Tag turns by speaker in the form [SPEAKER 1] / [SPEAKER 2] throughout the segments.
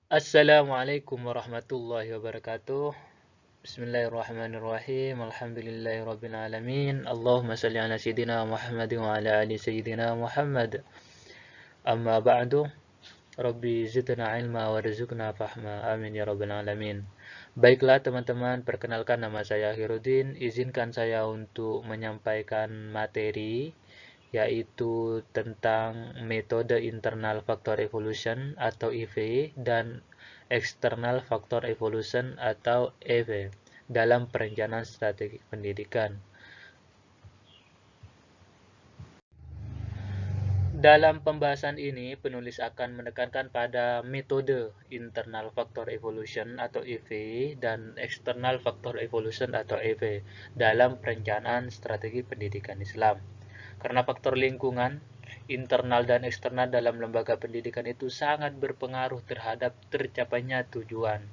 [SPEAKER 1] Assalamualaikum warahmatullahi wabarakatuh. Bismillahirrahmanirrahim. Alhamdulillahirabbil alamin. Allahumma shalli ala sayyidina Muhammad wa ala ali sayyidina Muhammad. Amma ba'du. Rabbi zidna ilma warzuqna fahma. Amin ya rabbal alamin. Baiklah teman-teman, perkenalkan nama saya Hirudin. Izinkan saya untuk menyampaikan materi yaitu tentang metode internal factor evolution atau EV dan external factor evolution atau EV dalam perencanaan strategi pendidikan. Dalam pembahasan ini, penulis akan menekankan pada metode internal factor evolution atau EV dan external factor evolution atau EV dalam perencanaan strategi pendidikan Islam. Karena faktor lingkungan, internal dan eksternal dalam lembaga pendidikan itu sangat berpengaruh terhadap tercapainya tujuan,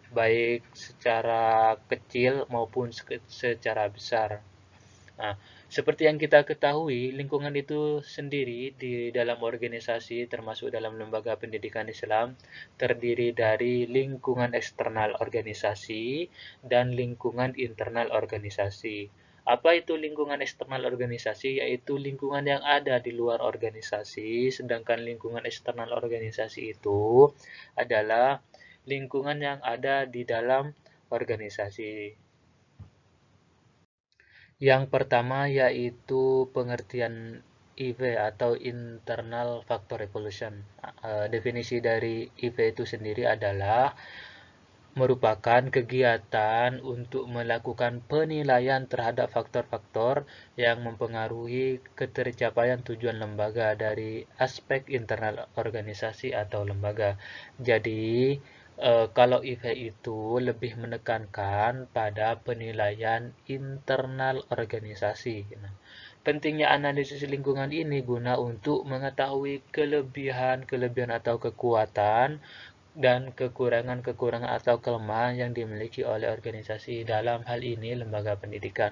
[SPEAKER 1] baik secara kecil maupun secara besar. Nah, seperti yang kita ketahui, lingkungan itu sendiri di dalam organisasi, termasuk dalam lembaga pendidikan Islam, terdiri dari lingkungan eksternal organisasi dan lingkungan internal organisasi. Apa itu lingkungan eksternal organisasi? Yaitu lingkungan yang ada di luar organisasi, sedangkan lingkungan eksternal organisasi itu adalah lingkungan yang ada di dalam organisasi. Yang pertama yaitu pengertian EV atau Internal Factor Evolution. Definisi dari EV itu sendiri adalah merupakan kegiatan untuk melakukan penilaian terhadap faktor-faktor yang mempengaruhi ketercapaian tujuan lembaga dari aspek internal organisasi atau lembaga. Jadi, kalau EV itu lebih menekankan pada penilaian internal organisasi. Nah, pentingnya analisis lingkungan ini guna untuk mengetahui kelebihan-kelebihan atau kekuatan dan kekurangan-kekurangan atau kelemahan yang dimiliki oleh organisasi, dalam hal ini lembaga pendidikan.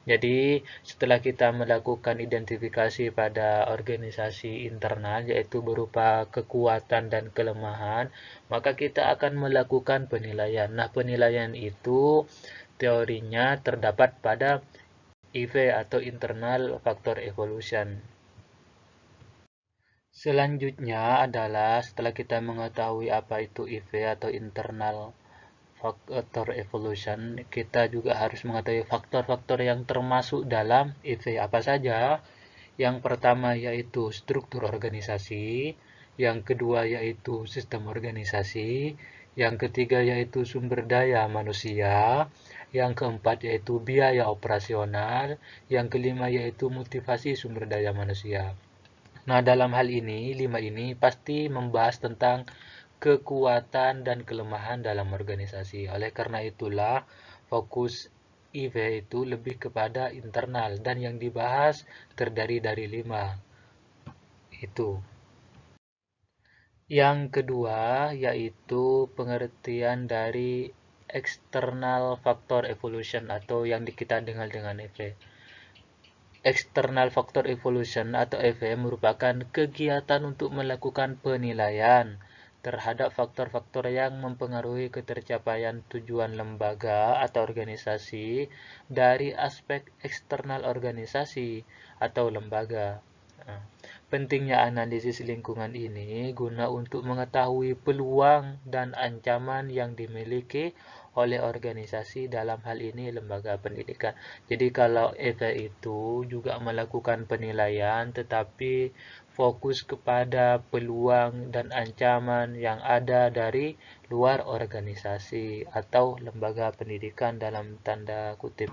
[SPEAKER 1] Jadi, setelah kita melakukan identifikasi pada organisasi internal, yaitu berupa kekuatan dan kelemahan, maka kita akan melakukan penilaian. Nah, penilaian itu teorinya terdapat pada EV atau Internal Factor Evolution. Selanjutnya adalah setelah kita mengetahui apa itu EV atau Internal Factor Evolution, kita juga harus mengetahui faktor-faktor yang termasuk dalam EV apa saja. Yang pertama yaitu struktur organisasi, yang kedua yaitu sistem organisasi, yang ketiga yaitu sumber daya manusia, yang keempat yaitu biaya operasional, yang kelima yaitu motivasi sumber daya manusia. Nah, dalam hal ini, 5 ini pasti membahas tentang kekuatan dan kelemahan dalam organisasi. Oleh karena itulah, fokus EV itu lebih kepada internal dan yang dibahas terdiri dari 5. Itu. Yang kedua, yaitu pengertian dari external factor evolution atau yang kita dengar dengan EV. External Factor Evolution atau EV merupakan kegiatan untuk melakukan penilaian terhadap faktor-faktor yang mempengaruhi ketercapaian tujuan lembaga atau organisasi dari aspek eksternal organisasi atau lembaga. Nah, pentingnya analisis lingkungan ini guna untuk mengetahui peluang dan ancaman yang dimiliki oleh organisasi, dalam hal ini lembaga pendidikan. Jadi kalau EVA itu juga melakukan penilaian tetapi fokus kepada peluang dan ancaman yang ada dari luar organisasi atau lembaga pendidikan dalam tanda kutip.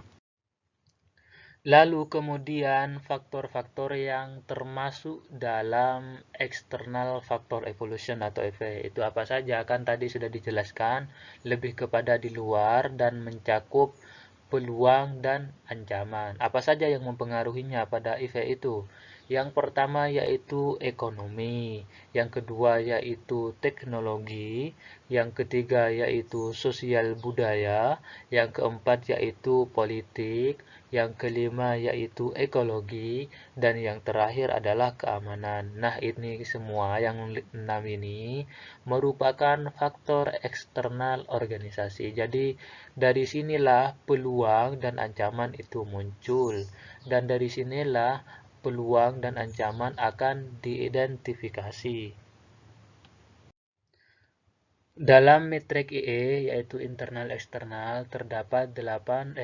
[SPEAKER 1] Lalu kemudian faktor-faktor yang termasuk dalam external factor evolution atau EV itu apa saja? Kan tadi sudah dijelaskan, lebih kepada di luar dan mencakup peluang dan ancaman. Apa saja yang mempengaruhinya pada EV itu? Yang pertama yaitu ekonomi, yang kedua yaitu teknologi, yang ketiga yaitu sosial budaya, yang keempat yaitu politik, yang kelima yaitu ekologi, dan yang terakhir adalah keamanan. Nah, ini semua yang 6 ini merupakan faktor eksternal organisasi. Jadi, dari sinilah peluang dan ancaman itu muncul. Dan dari sinilah peluang dan ancaman akan diidentifikasi. Dalam metrik IE, yaitu internal eksternal, terdapat 9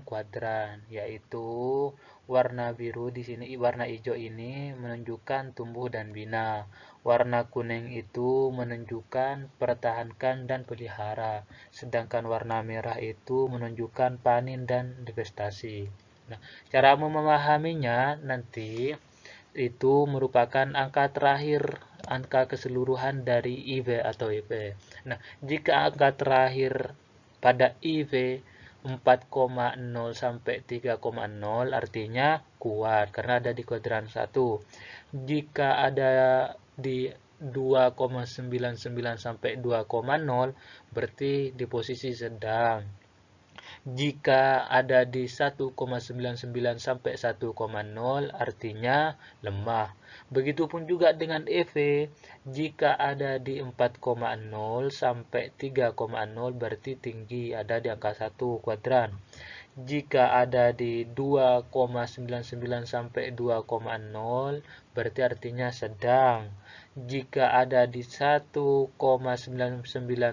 [SPEAKER 1] kuadran, yaitu warna biru di sini, warna hijau ini menunjukkan tumbuh dan bina. Warna kuning itu menunjukkan pertahankan dan pelihara, sedangkan warna merah itu menunjukkan panen dan divestasi. Nah, cara memahaminya nanti itu merupakan angka terakhir, angka keseluruhan dari IV atau IP. Nah, jika angka terakhir pada IV 4,0 sampai 3,0 artinya kuat karena ada di kuadran 1. Jika ada di 2,99 sampai 2,0 berarti di posisi sedang. Jika ada di 1,99 sampai 1,0 artinya lemah. Begitupun juga dengan EV, jika ada di 4,0 sampai 3,0 berarti tinggi, ada di angka 1 kuadran. Jika ada di 2,99 sampai 2,0 berarti artinya sedang. Jika ada di 1,99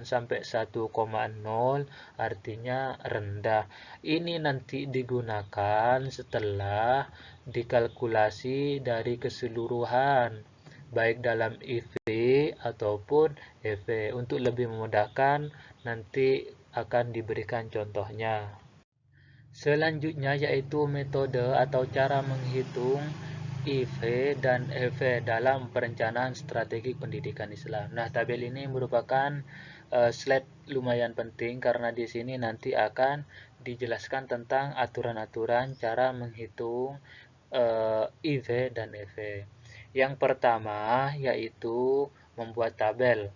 [SPEAKER 1] sampai 1,0 artinya rendah. Ini nanti digunakan setelah dikalkulasi dari keseluruhan baik dalam IV ataupun EV. Untuk lebih memudahkan nanti akan diberikan contohnya. Selanjutnya yaitu metode atau cara menghitung IV dan EV dalam perencanaan strategi pendidikan Islam. Nah, tabel ini merupakan slide lumayan penting karena di sini nanti akan dijelaskan tentang aturan-aturan cara menghitung IV dan EV. Yang pertama yaitu membuat tabel.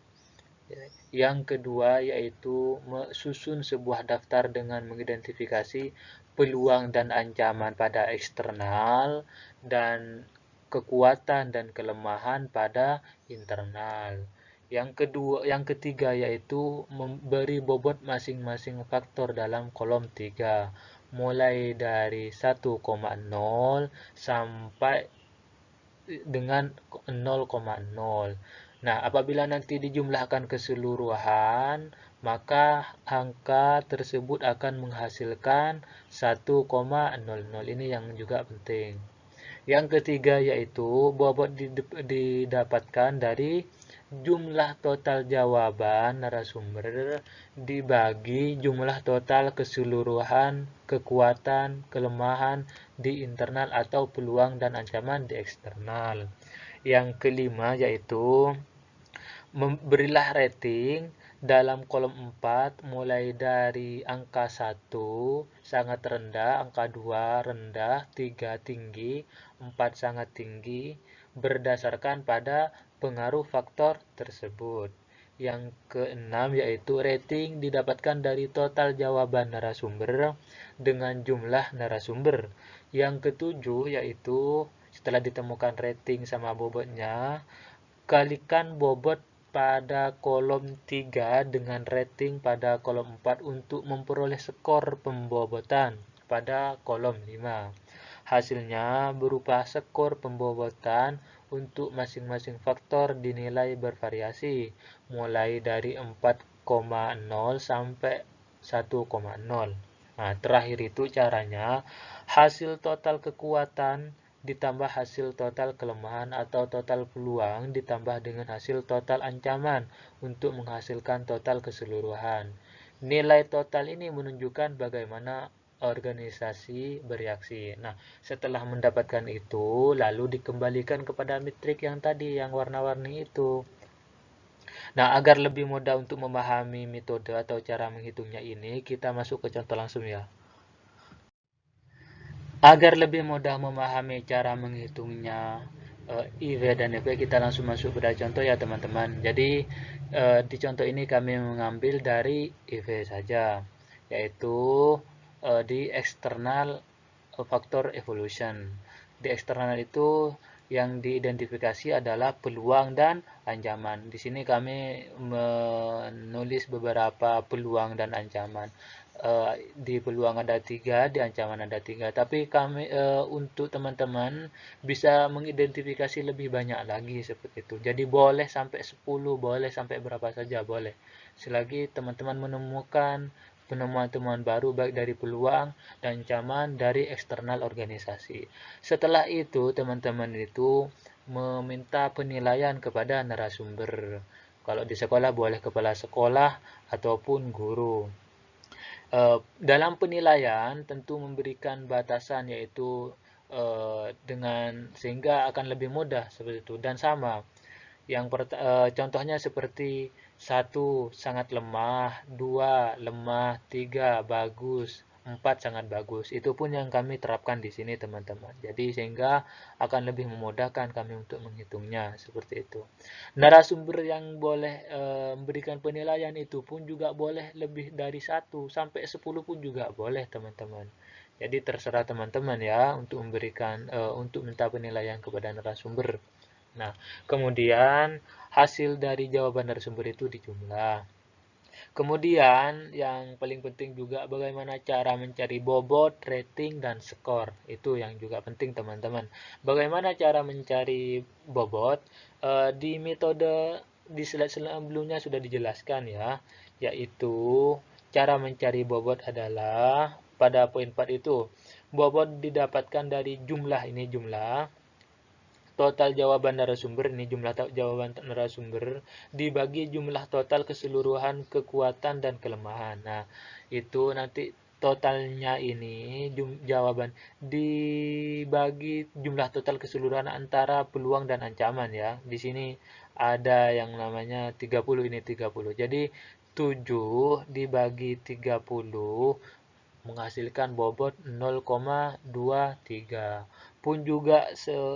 [SPEAKER 1] Yang kedua yaitu susun sebuah daftar dengan mengidentifikasi peluang dan ancaman pada eksternal dan kekuatan dan kelemahan pada internal. Yang ketiga yaitu memberi bobot masing-masing faktor dalam kolom 3, mulai dari 1,0 sampai dengan 0,0. Nah, apabila nanti dijumlahkan keseluruhan, maka angka tersebut akan menghasilkan 1,00. Ini yang juga penting. Yang ketiga yaitu bobot didapatkan dari jumlah total jawaban narasumber dibagi jumlah total keseluruhan kekuatan, kelemahan di internal atau peluang dan ancaman di eksternal. Yang kelima yaitu berilah rating dalam kolom 4 mulai dari angka 1 sangat rendah, angka 2 rendah, 3 tinggi, 4 sangat tinggi berdasarkan pada pengaruh faktor tersebut. Yang keenam yaitu rating didapatkan dari total jawaban narasumber dengan jumlah narasumber. Yang ketujuh yaitu setelah ditemukan rating sama bobotnya, kalikan bobot pada kolom 3 dengan rating pada kolom 4 untuk memperoleh skor pembobotan pada kolom 5. Hasilnya berupa skor pembobotan untuk masing-masing faktor dinilai bervariasi, mulai dari 4,0 sampai 1,0. Nah, terakhir itu caranya, hasil total kekuatan ditambah hasil total kelemahan atau total peluang ditambah dengan hasil total ancaman untuk menghasilkan total keseluruhan. Nilai total ini menunjukkan bagaimana organisasi bereaksi. Nah, setelah mendapatkan itu, lalu dikembalikan kepada metrik yang tadi, yang warna-warni itu. Nah, agar lebih mudah untuk memahami metode atau cara menghitungnya ini, kita masuk ke contoh langsung ya. Agar lebih mudah memahami cara menghitungnya IV dan FV, kita langsung masuk pada contoh ya teman-teman. Jadi di contoh ini kami mengambil dari IV saja, yaitu di external factor evolution. Di eksternal itu yang diidentifikasi adalah peluang dan ancaman. Di sini kami menulis beberapa peluang dan ancaman. Di peluang ada 3, di ancaman ada 3. Tapi kami untuk teman-teman bisa mengidentifikasi lebih banyak lagi seperti itu. Jadi boleh sampai 10, boleh sampai berapa saja boleh. Selagi teman-teman menemukan penemuan-temuan baru baik dari peluang dan ancaman dari eksternal organisasi. Setelah itu teman-teman itu meminta penilaian kepada narasumber. Kalau di sekolah boleh kepala sekolah ataupun guru. Dalam penilaian tentu memberikan batasan, yaitu dengan sehingga akan lebih mudah seperti itu dan sama. Contohnya seperti 1 sangat lemah, 2 lemah, 3 bagus, 4 sangat bagus. Itu pun yang kami terapkan di sini teman-teman. Jadi sehingga akan lebih memudahkan kami untuk menghitungnya seperti itu. Narasumber yang boleh memberikan penilaian itu pun juga boleh lebih dari 1 sampai 10 pun juga boleh teman-teman. Jadi terserah teman-teman ya untuk untuk minta penilaian kepada narasumber. Nah, kemudian hasil dari jawaban narasumber itu dijumlah. Kemudian yang paling penting juga bagaimana cara mencari bobot, rating, dan skor. Itu yang juga penting teman-teman. Bagaimana cara mencari bobot? Di metode di slide sebelumnya sudah dijelaskan ya, yaitu cara mencari bobot adalah pada poin 4 itu. Bobot didapatkan dari jumlah, ini jumlah total jawaban narasumber, ini jumlah jawaban narasumber dibagi jumlah total keseluruhan kekuatan dan kelemahan. Nah, itu nanti totalnya ini jawaban dibagi jumlah total keseluruhan antara peluang dan ancaman ya. Di sini ada yang namanya 30, ini 30. Jadi 7 dibagi 30 menghasilkan bobot 0,23. Pun juga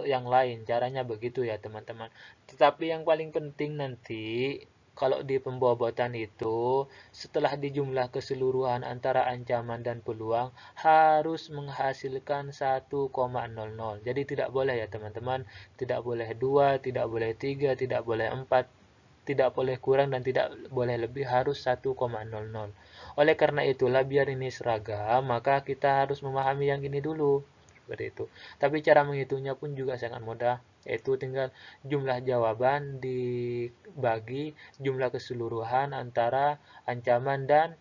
[SPEAKER 1] yang lain, caranya begitu ya teman-teman. Tetapi yang paling penting nanti kalau di pembobotan itu setelah dijumlah keseluruhan antara ancaman dan peluang harus menghasilkan 1,00. Jadi tidak boleh ya teman-teman, tidak boleh 2, tidak boleh 3, tidak boleh 4, tidak boleh kurang dan tidak boleh lebih, harus 1,00. Oleh karena itulah biar ini seragam, maka kita harus memahami yang ini dulu. Seperti itu. Tapi cara menghitungnya pun juga sangat mudah, yaitu tinggal jumlah jawaban dibagi jumlah keseluruhan antara ancaman dan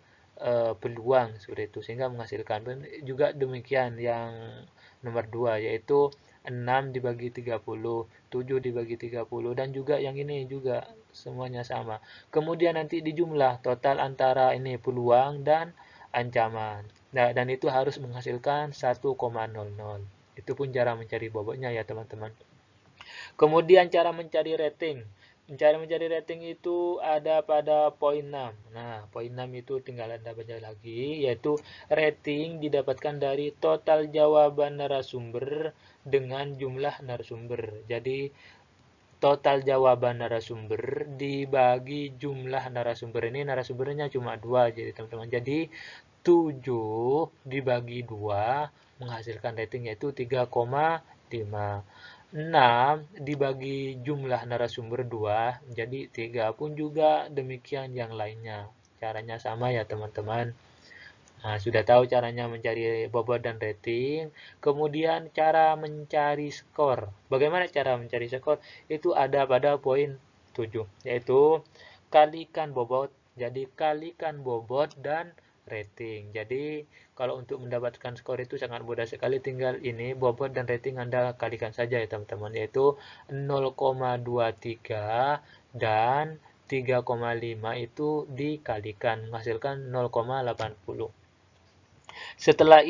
[SPEAKER 1] peluang seperti itu sehingga menghasilkan. Juga demikian yang nomor 2 yaitu 6 dibagi 30, 7 dibagi 30 dan juga yang ini juga semuanya sama. Kemudian nanti dijumlah total antara ini peluang dan ancaman. Nah, dan itu harus menghasilkan 1,00. Itu pun cara mencari bobotnya ya teman-teman. Kemudian cara mencari rating. Cara mencari rating itu ada pada poin 6. Nah, poin 6 itu tinggal Anda baca lagi, yaitu rating didapatkan dari total jawaban narasumber dengan jumlah narasumber. Jadi, total jawaban narasumber dibagi jumlah narasumber. Ini narasumbernya cuma 2, jadi teman-teman. Jadi, 7 dibagi 2 menghasilkan rating yaitu 3,5. 6 dibagi jumlah narasumber 2 jadi 3, pun juga demikian yang lainnya. Caranya sama ya teman-teman. Nah, sudah tahu caranya mencari bobot dan rating. Kemudian cara mencari skor. Bagaimana cara mencari skor? Itu ada pada poin 7, yaitu kalikan bobot. Jadi kalikan bobot dan rating. Jadi kalau untuk mendapatkan skor itu sangat mudah sekali, tinggal ini bobot dan rating Anda kalikan saja ya teman-teman, yaitu 0,23 dan 3,5 itu dikalikan menghasilkan 0,80. Setelah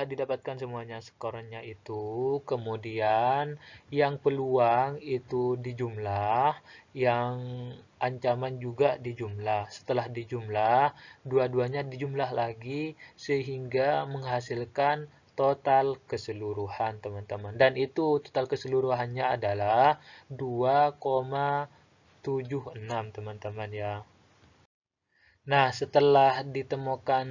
[SPEAKER 1] didapatkan semuanya skornya itu, kemudian yang peluang itu dijumlah, yang ancaman juga dijumlah. Setelah dijumlah, dua-duanya dijumlah lagi sehingga menghasilkan total keseluruhan teman-teman. Dan itu total keseluruhannya adalah 2,76 teman-teman ya. Nah, setelah ditemukan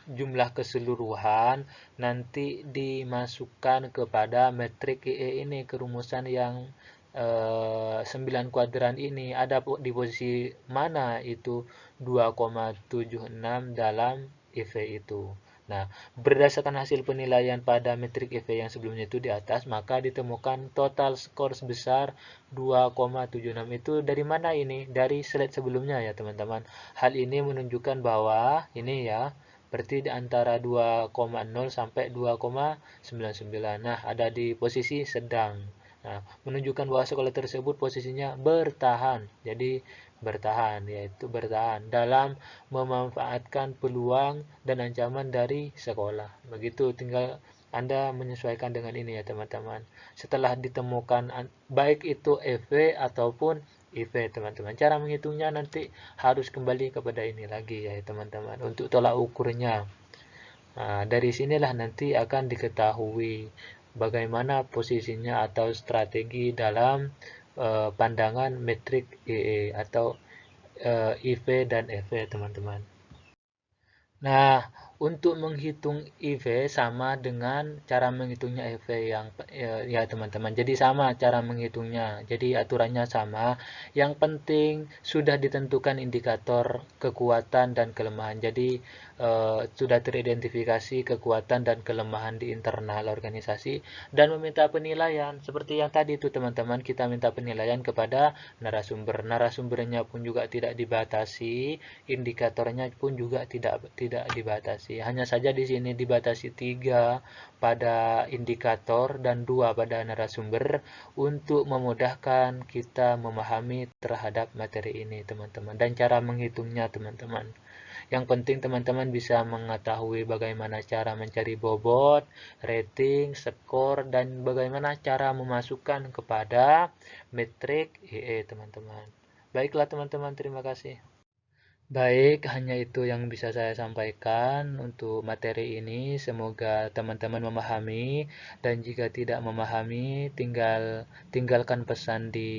[SPEAKER 1] jumlah keseluruhan, nanti dimasukkan kepada metrik IE ini, kerumusan yang 9 kuadran ini. Ada di posisi mana itu 2,76 dalam IV itu. Nah, berdasarkan hasil penilaian pada metrik EV yang sebelumnya itu di atas, maka ditemukan total skor sebesar 2,76. Itu dari mana ini? Dari slide sebelumnya ya, teman-teman. Hal ini menunjukkan bahwa ini ya, berarti di antara 2,0 sampai 2,99. Nah, ada di posisi sedang. Nah, menunjukkan bahwa sekolah tersebut posisinya bertahan. Jadi bertahan, yaitu bertahan dalam memanfaatkan peluang dan ancaman dari sekolah. Begitu, tinggal Anda menyesuaikan dengan ini ya teman-teman. Setelah ditemukan baik itu EV ataupun IV teman-teman. Cara menghitungnya nanti harus kembali kepada ini lagi ya teman-teman untuk tolak ukurnya. Nah, dari sinilah nanti akan diketahui bagaimana posisinya atau strategi dalam pandangan metrik EE atau IV dan EV teman-teman. Nah, untuk menghitung IV sama dengan cara menghitungnya EV yang ya teman-teman. Jadi sama cara menghitungnya. Jadi aturannya sama. Yang penting sudah ditentukan indikator kekuatan dan kelemahan. Jadi sudah teridentifikasi kekuatan dan kelemahan di internal organisasi dan meminta penilaian. Seperti yang tadi itu teman-teman, kita minta penilaian kepada narasumber. Narasumbernya pun juga tidak dibatasi, indikatornya pun juga tidak dibatasi. Hanya saja di sini dibatasi 3 pada indikator dan 2 pada narasumber untuk memudahkan kita memahami terhadap materi ini, teman-teman. Dan cara menghitungnya, teman-teman. Yang penting teman-teman bisa mengetahui bagaimana cara mencari bobot, rating, skor, dan bagaimana cara memasukkan kepada metrik IE, teman-teman. Baiklah teman-teman, terima kasih. Baik, hanya itu yang bisa saya sampaikan untuk materi ini. Semoga teman-teman memahami, dan jika tidak memahami, tinggalkan pesan di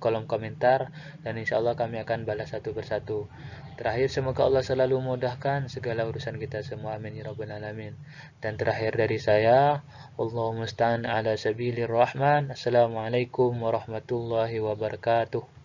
[SPEAKER 1] kolom komentar, dan insya Allah kami akan balas satu persatu. Terakhir, semoga Allah selalu memudahkan segala urusan kita semua. Amin ya rabbal alamin. Dan terakhir dari saya, Allahumma musta'an ala sabilir rahman. Assalamualaikum warahmatullahi wabarakatuh.